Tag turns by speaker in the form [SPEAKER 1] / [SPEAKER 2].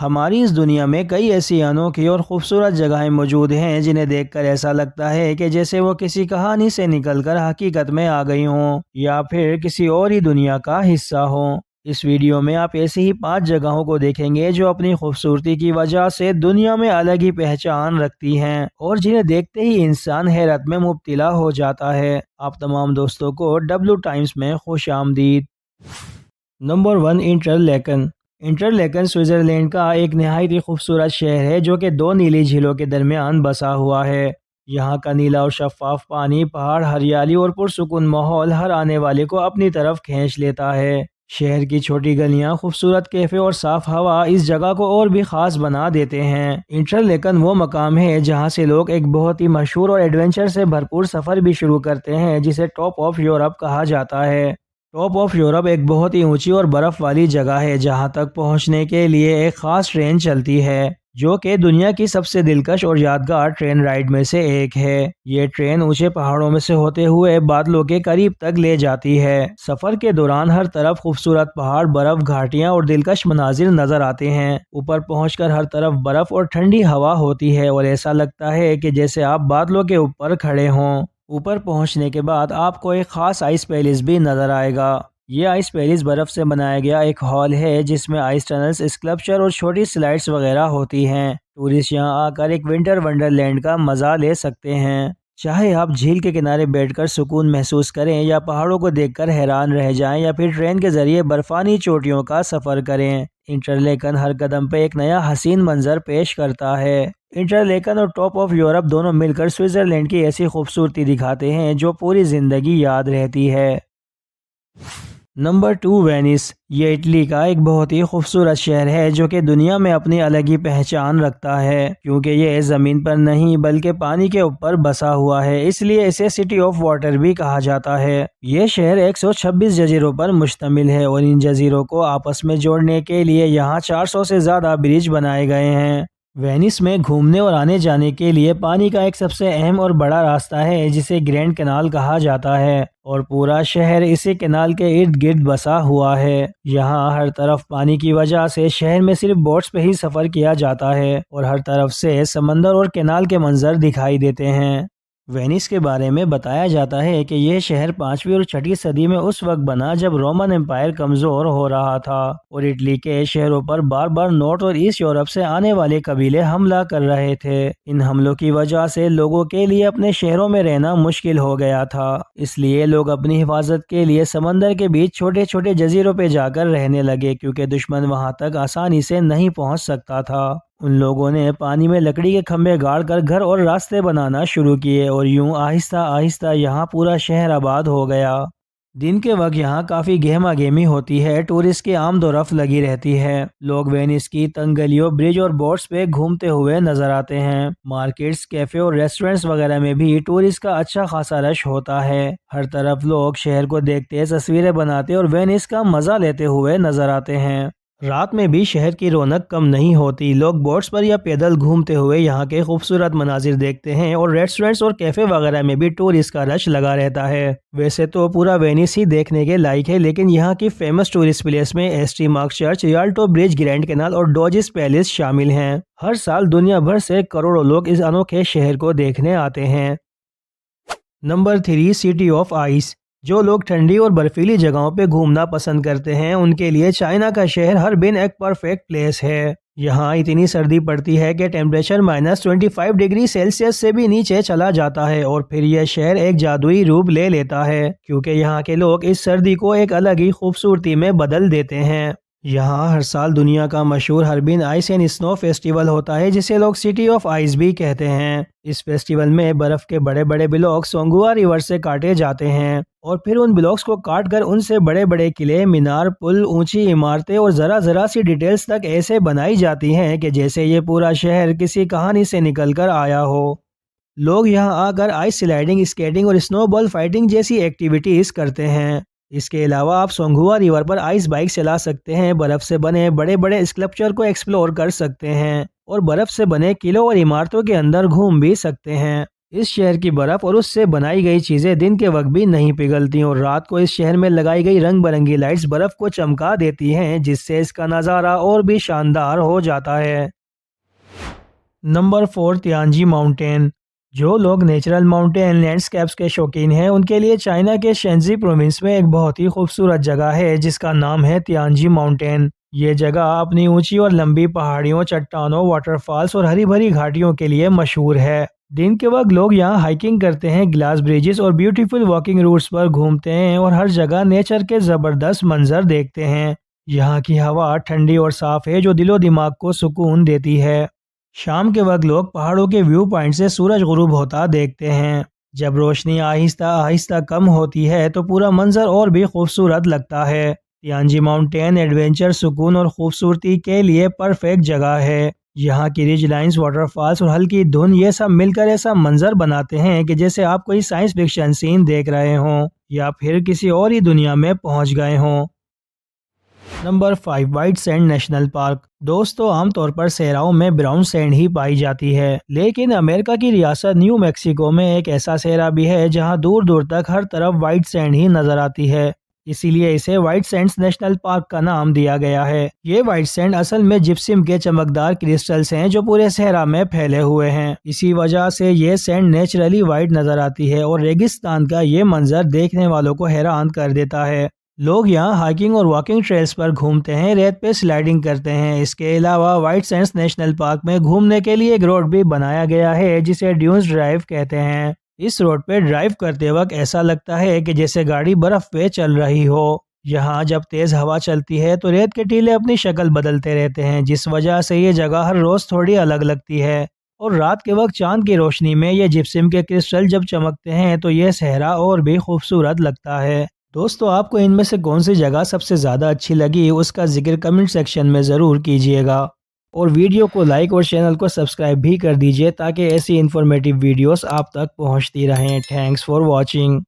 [SPEAKER 1] ہماری اس دنیا میں کئی ایسی انوکھی اور خوبصورت جگہیں موجود ہیں جنہیں دیکھ کر ایسا لگتا ہے کہ جیسے وہ کسی کہانی سے نکل کر حقیقت میں آ گئی ہوں یا پھر کسی اور ہی دنیا کا حصہ ہوں۔ اس ویڈیو میں آپ ایسی ہی 5 جگہوں کو دیکھیں گے جو اپنی خوبصورتی کی وجہ سے دنیا میں الگ ہی پہچان رکھتی ہیں اور جنہیں دیکھتے ہی انسان حیرت میں مبتلا ہو جاتا ہے۔ آپ تمام دوستوں کو ڈبلیو ٹائمز میں خوش آمدید۔ نمبر 1، انٹرلیکن۔ انٹرلیکن سوئٹزرلینڈ کا ایک نہایت ہی خوبصورت شہر ہے جو کہ 2 نیلی جھیلوں کے درمیان بسا ہوا ہے۔ یہاں کا نیلا اور شفاف پانی، پہاڑ، ہریالی اور پرسکون ماحول ہر آنے والے کو اپنی طرف کھینچ لیتا ہے۔ شہر کی چھوٹی گلیاں، خوبصورت کیفے اور صاف ہوا اس جگہ کو اور بھی خاص بنا دیتے ہیں۔ انٹرلیکن وہ مقام ہے جہاں سے لوگ ایک بہت ہی مشہور اور ایڈونچر سے بھرپور سفر بھی شروع کرتے ہیں جسے ٹاپ آف یورپ کہا جاتا ہے۔ ٹاپ آف یورپ ایک بہت ہی اونچی اور برف والی جگہ ہے جہاں تک پہنچنے کے لیے ایک خاص ٹرین چلتی ہے جو کہ دنیا کی سب سے دلکش اور یادگار ٹرین رائڈ میں سے ایک ہے۔ یہ ٹرین اونچے پہاڑوں میں سے ہوتے ہوئے بادلوں کے قریب تک لے جاتی ہے۔ سفر کے دوران ہر طرف خوبصورت پہاڑ، برف گھاٹیاں اور دلکش مناظر نظر آتے ہیں۔ اوپر پہنچ کر ہر طرف برف اور ٹھنڈی ہوا ہوتی ہے اور ایسا لگتا ہے کہ جیسے آپ بادلوں کے اوپر کھڑے ہوں۔ اوپر پہنچنے کے بعد آپ کو ایک خاص آئس پیلس بھی نظر آئے گا۔ یہ آئس پیلس برف سے بنایا گیا ایک ہال ہے جس میں آئس ٹنلز، اسکلپچر اور چھوٹی سلائڈز وغیرہ ہوتی ہیں۔ ٹورسٹ یہاں آ کر ایک ونٹر ونڈرلینڈ کا مزہ لے سکتے ہیں۔ چاہے آپ جھیل کے کنارے بیٹھ کر سکون محسوس کریں یا پہاڑوں کو دیکھ کر حیران رہ جائیں یا پھر ٹرین کے ذریعے برفانی چوٹیوں کا سفر کریں، انٹرلیکن ہر قدم پہ ایک نیا حسین منظر پیش کرتا ہے۔ انٹرلیکن اور ٹاپ آف یورپ دونوں مل کر سوئٹزرلینڈ کی ایسی خوبصورتی دکھاتے ہیں جو پوری زندگی یاد رہتی ہے۔ Number 2، Venice. یہ اٹلی کا ایک بہت ہی خوبصورت شہر ہے جو کہ دنیا میں اپنی الگ ہی پہچان رکھتا ہے کیونکہ یہ زمین پر نہیں بلکہ پانی کے اوپر بسا ہوا ہے، اس لیے اسے سٹی آف واٹر بھی کہا جاتا ہے۔ یہ شہر 126 جزیروں پر مشتمل ہے اور ان جزیروں کو آپس میں جوڑنے کے لیے یہاں 400 سے زیادہ برج بنائے گئے ہیں۔ وینس میں گھومنے اور آنے جانے کے لیے پانی کا ایک سب سے اہم اور بڑا راستہ ہے جسے گرینڈ کینال کہا جاتا ہے اور پورا شہر اسی کینال کے ارد گرد بسا ہوا ہے۔ یہاں ہر طرف پانی کی وجہ سے شہر میں صرف بوٹس پہ ہی سفر کیا جاتا ہے اور ہر طرف سے سمندر اور کینال کے منظر دکھائی دیتے ہیں۔ وینس کے بارے میں بتایا جاتا ہے کہ یہ شہر 5ویں اور 6ٹھی صدی میں اس وقت بنا جب رومن امپائر کمزور ہو رہا تھا اور اٹلی کے شہروں پر بار بار نارتھ اور ایسٹ یورپ سے آنے والے قبیلے حملہ کر رہے تھے۔ ان حملوں کی وجہ سے لوگوں کے لیے اپنے شہروں میں رہنا مشکل ہو گیا تھا، اس لیے لوگ اپنی حفاظت کے لیے سمندر کے بیچ چھوٹے چھوٹے جزیروں پہ جا کر رہنے لگے کیونکہ دشمن وہاں تک آسانی سے نہیں پہنچ سکتا تھا۔ ان لوگوں نے پانی میں لکڑی کے کھمبے گاڑ کر گھر اور راستے بنانا شروع کیے اور یوں آہستہ آہستہ یہاں پورا شہر آباد ہو گیا۔ دن کے وقت یہاں کافی گہما گہمی ہوتی ہے، ٹورسٹ کی آمد و رفت لگی رہتی ہے۔ لوگ وینس کی تنگ گلیوں، برج اور بوٹس پہ گھومتے ہوئے نظر آتے ہیں۔ مارکیٹس، کیفے اور ریسٹورنٹس وغیرہ میں بھی ٹورسٹ کا اچھا خاصا رش ہوتا ہے۔ ہر طرف لوگ شہر کو دیکھتے، تصویریں بناتے اور وینس کا مزہ لیتے ہوئے نظر آتے ہیں۔ رات میں بھی شہر کی رونق کم نہیں ہوتی، لوگ بوٹس پر یا پیدل گھومتے ہوئے یہاں کے خوبصورت مناظر دیکھتے ہیں اور ریسٹورنٹس اور کیفے وغیرہ میں بھی ٹورسٹ کا رش لگا رہتا ہے۔ ویسے تو پورا وینس ہی دیکھنے کے لائق ہے لیکن یہاں کی فیمس ٹورسٹ پلیس میں ایسٹی مارک چرچ، ریالٹو برج، گرینڈ کینال اور ڈوجز پیلس شامل ہیں۔ ہر سال دنیا بھر سے کروڑوں لوگ اس انوکھے شہر کو دیکھنے آتے ہیں۔ Number 3، city of ice. جو لوگ ٹھنڈی اور برفیلی جگہوں پہ گھومنا پسند کرتے ہیں ان کے لیے چائنا کا شہر ہر بن ایک پرفیکٹ پلیس ہے۔ یہاں اتنی سردی پڑتی ہے کہ ٹیمپریچر -25 ڈگری سیلسیس سے بھی نیچے چلا جاتا ہے اور پھر یہ شہر ایک جادوئی روپ لے لیتا ہے کیونکہ یہاں کے لوگ اس سردی کو ایک الگ ہی خوبصورتی میں بدل دیتے ہیں۔ یہاں ہر سال دنیا کا مشہور ہربن آئس اینڈ اسنو فیسٹیول ہوتا ہے جسے لوگ سٹی آف آئس بھی کہتے ہیں۔ اس فیسٹیول میں برف کے بڑے بڑے بلاک سونگوا ریور سے کاٹے جاتے ہیں اور پھر ان بلاکس کو کاٹ کر ان سے بڑے بڑے قلعے، مینار، پل، اونچی عمارتیں اور ذرا سی ڈیٹیلز تک ایسے بنائی جاتی ہیں کہ جیسے یہ پورا شہر کسی کہانی سے نکل کر آیا ہو۔ لوگ یہاں آ کر آئس سلائیڈنگ، اسکیٹنگ اور اسنو بال فائٹنگ جیسی ایکٹیویٹیز کرتے ہیں۔ اس کے علاوہ آپ سونگوا ریور پر آئس بائک چلا سکتے ہیں، برف سے بنے بڑے بڑے اسکلپچر کو ایکسپلور کر سکتے ہیں اور برف سے بنے قلعوں اور عمارتوں کے اندر گھوم بھی سکتے ہیں۔ اس شہر کی برف اور اس سے بنائی گئی چیزیں دن کے وقت بھی نہیں پگھلتی اور رات کو اس شہر میں لگائی گئی رنگ برنگی لائٹس برف کو چمکا دیتی ہیں، جس سے اس کا نظارہ اور بھی شاندار ہو جاتا ہے۔ Number 4، Tianzi mountain. جو لوگ نیچرل ماؤنٹین لینڈسکیپس کے شوقین ہیں ان کے لیے چائنا کے شینزی پروونس میں ایک بہت ہی خوبصورت جگہ ہے جس کا نام ہے تیانجی ماؤنٹین۔ یہ جگہ اپنی اونچی اور لمبی پہاڑیوں، چٹانوں، واٹر فالز اور ہری بھری گھاٹیوں کے لیے مشہور ہے۔ دن کے وقت لوگ یہاں ہائیکنگ کرتے ہیں، گلاس بریجز اور بیوٹیفل واکنگ روٹس پر گھومتے ہیں اور ہر جگہ نیچر کے زبردست منظر دیکھتے ہیں۔ یہاں کی ہوا ٹھنڈی اور صاف ہے جو دل و دماغ کو سکون دیتی ہے۔ شام کے وقت لوگ پہاڑوں کے ویو پوائنٹ سے سورج غروب ہوتا دیکھتے ہیں۔ جب روشنی آہستہ آہستہ کم ہوتی ہے تو پورا منظر اور بھی خوبصورت لگتا ہے۔ تیانجی ماؤنٹین ایڈونچر، سکون اور خوبصورتی کے لیے پرفیکٹ جگہ ہے۔ یہاں کی ریج لائنز، واٹر فالز اور ہلکی دھند یہ سب مل کر ایسا منظر بناتے ہیں کہ جیسے آپ کوئی سائنس فکشن سین دیکھ رہے ہوں یا پھر کسی اور ہی دنیا میں پہنچ گئے ہوں۔ Number 5، white send national park. دوستو، عام طور پر صحراؤں میں براؤن سینڈ ہی پائی جاتی ہے، لیکن امریکہ کی ریاست نیو میکسیکو میں ایک ایسا صحرا بھی ہے جہاں دور دور تک ہر طرف وائٹ سینڈ ہی نظر آتی ہے۔ اسی لیے اسے وائٹ سینڈز نیشنل پارک کا نام دیا گیا ہے۔ یہ وائٹ سینڈ اصل میں جپسم کے چمکدار کرسٹلز ہیں جو پورے صحرا میں پھیلے ہوئے ہیں۔ اسی وجہ سے یہ سینڈ نیچرلی وائٹ نظر آتی ہے اور ریگستان کا یہ منظر دیکھنے والوں کو حیران کر دیتا ہے۔ لوگ یہاں ہائیکنگ اور واکنگ ٹریلز پر گھومتے ہیں، ریت پہ سلائیڈنگ کرتے ہیں۔ اس کے علاوہ وائٹ سینڈز نیشنل پارک میں گھومنے کے لیے ایک روڈ بھی بنایا گیا ہے جسے ڈیونز ڈرائیو کہتے ہیں۔ اس روڈ پہ ڈرائیو کرتے وقت ایسا لگتا ہے کہ جیسے گاڑی برف پہ چل رہی ہو۔ یہاں جب تیز ہوا چلتی ہے تو ریت کے ٹیلے اپنی شکل بدلتے رہتے ہیں، جس وجہ سے یہ جگہ ہر روز تھوڑی الگ لگتی ہے۔ اور رات کے وقت چاند کی روشنی میں یہ جپسم کے کرسٹل جب چمکتے ہیں تو یہ صحرا اور بھی خوبصورت لگتا ہے۔ دوستو، آپ کو ان میں سے کون سی جگہ سب سے زیادہ اچھی لگی اس کا ذکر کمنٹ سیکشن میں ضرور کیجیے گا، اور ویڈیو کو لائک اور چینل کو سبسکرائب بھی کر دیجیے تاکہ ایسی انفارمیٹیو ویڈیوز آپ تک پہنچتی رہیں۔ Thanks for watching.